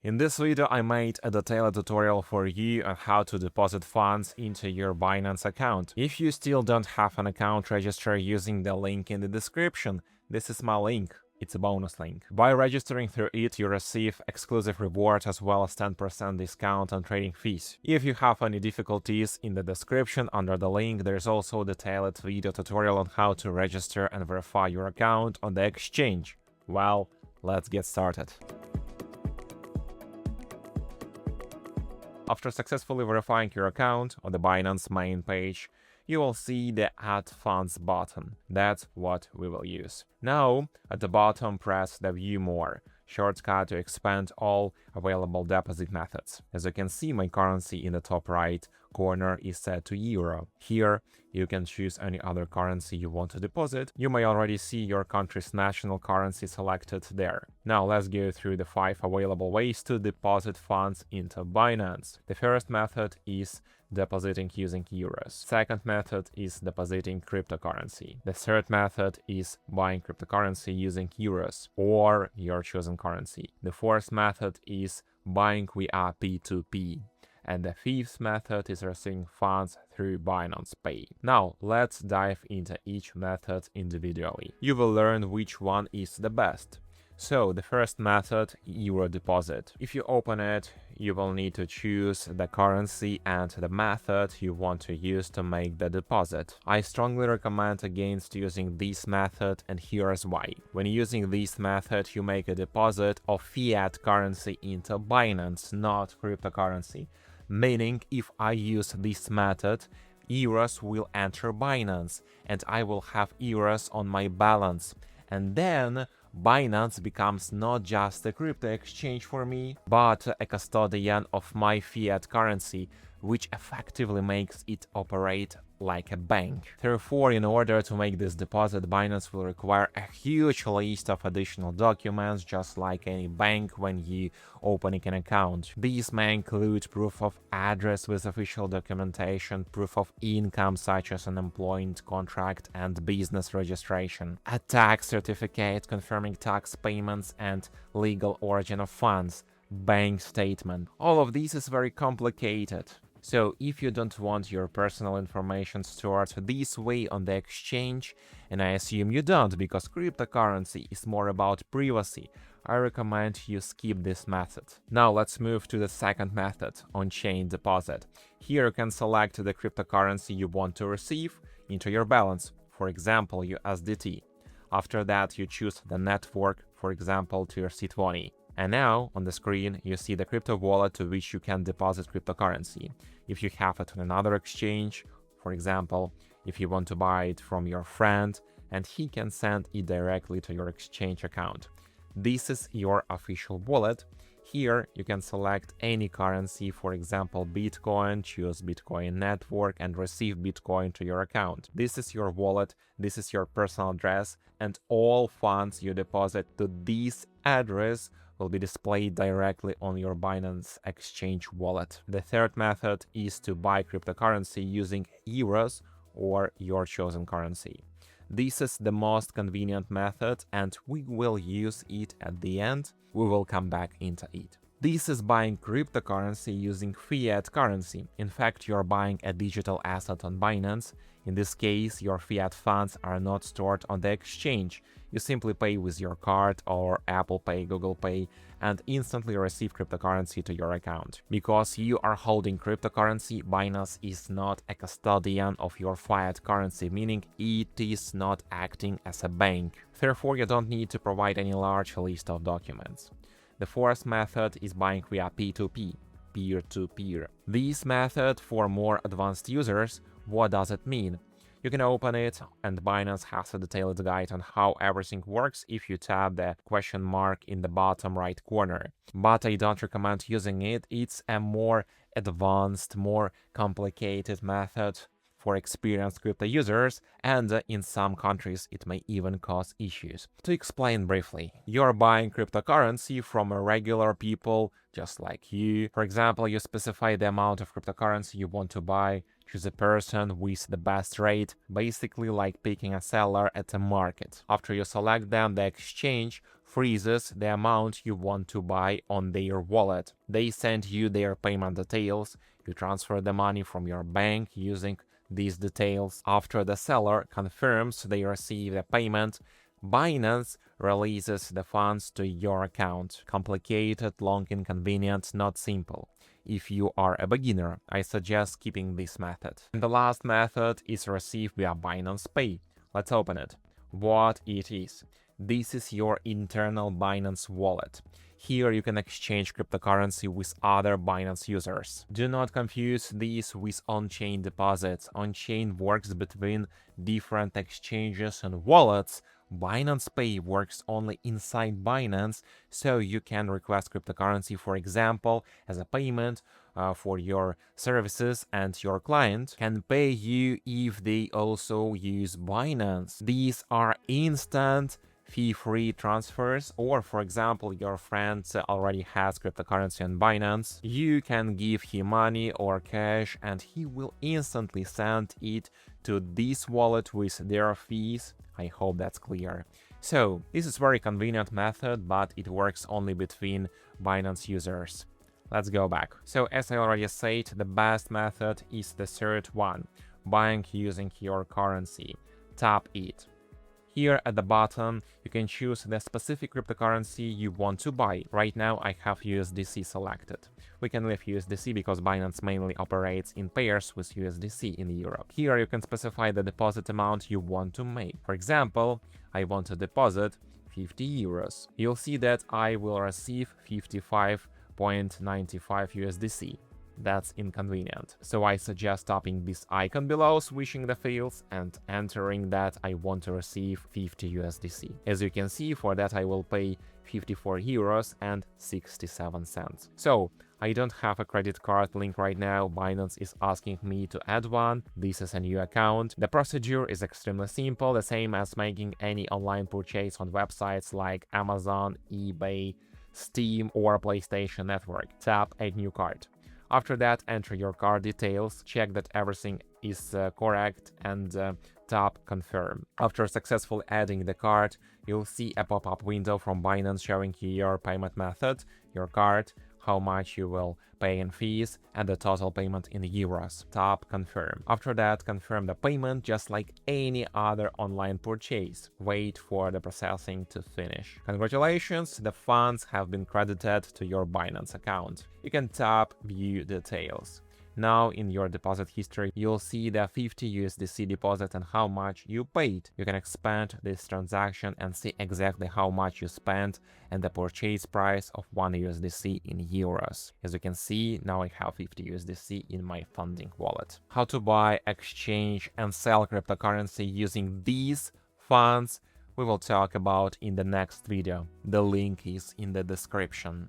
In this video, I made a detailed tutorial for you on how to deposit funds into your Binance account. If you still don't have an account, register using the link in the description. This is my link. It's a bonus link. By registering through it, you receive exclusive rewards as well as 10% discount on trading fees. If you have any difficulties, in the description under the link there's also a detailed video tutorial on how to register and verify your account on the exchange. Well, let's get started. After successfully verifying your account on the Binance main page, you will see the Add Funds button. That's what we will use. Now, at the bottom, press the View More shortcut to expand all available deposit methods. As you can see, my currency in the top right corner is set to Euro. Here, you can choose any other currency you want to deposit. You may already see your country's national currency selected there. Now let's go through the 5 available ways to deposit funds into Binance. The first method is depositing using euros. Second method is depositing cryptocurrency. The third method is buying cryptocurrency using euros or your chosen currency. The fourth method is buying via P2P. And the fifth method is receiving funds through Binance Pay. Now, let's dive into each method individually. You will learn which one is the best. So, the first method, Euro deposit. If you open it, you will need to choose the currency and the method you want to use to make the deposit. I strongly recommend against using this method, and here's why. When using this method, you make a deposit of fiat currency into Binance, not cryptocurrency. Meaning, if I use this method, euros will enter Binance, and I will have euros on my balance. And then Binance becomes not just a crypto exchange for me, but a custodian of my fiat currency, which effectively makes it operate like a bank. Therefore, in order to make this deposit, Binance will require a huge list of additional documents, just like any bank when you opening an account. These may include proof of address with official documentation, proof of income such as an employment contract and business registration, a tax certificate confirming tax payments and legal origin of funds, bank statement. All of this is very complicated. So if you don't want your personal information stored this way on the exchange, and I assume you don't because cryptocurrency is more about privacy, I recommend you skip this method. Now let's move to the second method, on-chain deposit. Here you can select the cryptocurrency you want to receive into your balance, for example USDT. After that you choose the network, for example TRC20. And now, on the screen, you see the crypto wallet to which you can deposit cryptocurrency. If you have it on another exchange, for example, if you want to buy it from your friend, and he can send it directly to your exchange account. This is your official wallet. Here, you can select any currency, for example, Bitcoin, choose Bitcoin network, and receive Bitcoin to your account. This is your wallet, this is your personal address, and all funds you deposit to this address will be displayed directly on your Binance exchange wallet. The third method is to buy cryptocurrency using euros or your chosen currency. This is the most convenient method, and we will use it at the end. We will come back into it. This is buying cryptocurrency using fiat currency. In fact, you're buying a digital asset on Binance. In this case, your fiat funds are not stored on the exchange. You simply pay with your card or Apple Pay, Google Pay, and instantly receive cryptocurrency to your account. Because you are holding cryptocurrency, Binance is not a custodian of your fiat currency, meaning it is not acting as a bank. Therefore, you don't need to provide any large list of documents. The fourth method is buying via P2P, peer-to-peer. This method for more advanced users, what does it mean? You can open it, and Binance has a detailed guide on how everything works if you tap the question mark in the bottom right corner. But I don't recommend using it. It's a more advanced, more complicated method for experienced crypto users, and in some countries it may even cause issues. To explain briefly, you're buying cryptocurrency from a regular people just like you. For example, you specify the amount of cryptocurrency you want to buy, choose a person with the best rate, basically like picking a seller at a market. After you select them, the exchange freezes the amount you want to buy on their wallet. They send you their payment details. You transfer the money from your bank using these details. After the seller confirms they receive the payment, Binance releases the funds to your account. Complicated, long, inconvenient, not simple. If you are a beginner, I suggest keeping this method. And the last method is received via Binance Pay. Let's open it. What it is. This is your internal Binance wallet. Here you can exchange cryptocurrency with other Binance users. Do not confuse these with on-chain deposits. On-chain works between different exchanges and wallets. Binance Pay works only inside Binance, so you can request cryptocurrency, for example, as a payment for your services, and your client can pay you if they also use Binance. These are instant fee-free transfers, or for example your friend already has cryptocurrency on Binance, you can give him money or cash and he will instantly send it to this wallet with their fees. I hope that's clear. So this is very convenient method, but it works only between Binance users. Let's go back. So as I already said, the best method is the third one, buying using your currency. Tap it. Here at the bottom, you can choose the specific cryptocurrency you want to buy. Right now, I have USDC selected. We can leave USDC because Binance mainly operates in pairs with USDC in Europe. Here you can specify the deposit amount you want to make. For example, I want to deposit 50 euros. You'll see that I will receive 55.95 USDC. That's inconvenient. So I suggest tapping this icon below, switching the fields and entering that I want to receive 50 USDC. As you can see, for that I will pay 54 euros and 67 cents. So I don't have a credit card link right now. Binance is asking me to add one. This is a new account. The procedure is extremely simple, the same as making any online purchase on websites like Amazon, eBay, Steam or PlayStation Network. Tap Add New Card. After that, enter your card details, check that everything is correct, and tap Confirm. After successfully adding the card, you'll see a pop-up window from Binance showing you your payment method, your card, how much you will pay in fees, and the total payment in euros. Tap Confirm. After that, confirm the payment just like any other online purchase. Wait for the processing to finish. Congratulations, the funds have been credited to your Binance account. You can tap View Details. Now in your deposit history, you'll see the 50 USDC deposit and how much you paid. You can expand this transaction and see exactly how much you spent and the purchase price of 1 USDC in euros. As you can see, now I have 50 USDC in my funding wallet. How to buy, exchange and sell cryptocurrency using these funds we will talk about in the next video. The link is in the description.